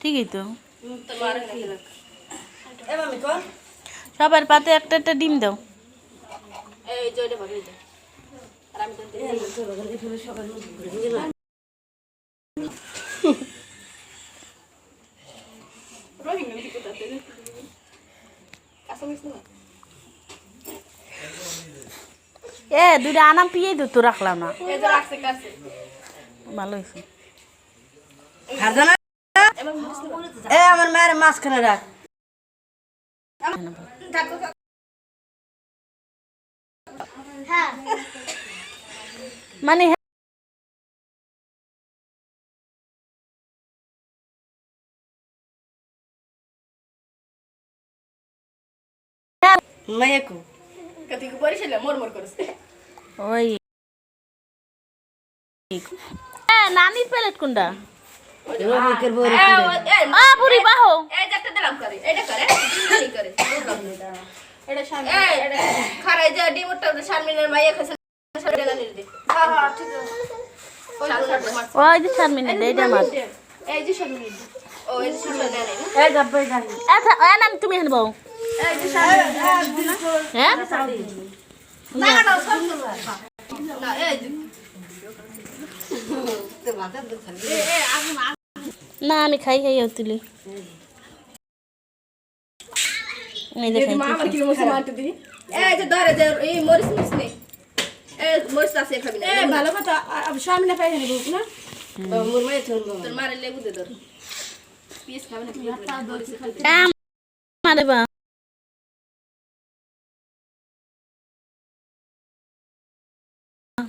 ঠিকই তো সবার পাতে একটা একটা ডিম দাও। এ দুইটা আনাম পিয়েই তো রাখলাম না, ভালো হয়েছে। আমার মায়ের মাঝখানে রাখ মানে মাইয়াকু ওই নানির প্লেট কোনটা? বুড়ি বাহো ওই যে 4 মিনিট এইটা আমার নাম তুমি হেন বউ হ্যাঁ না আমি খাই তুলি ভালো কথা সামনে পাই না তোর মারে লেবু দে ধর পিস খাবে না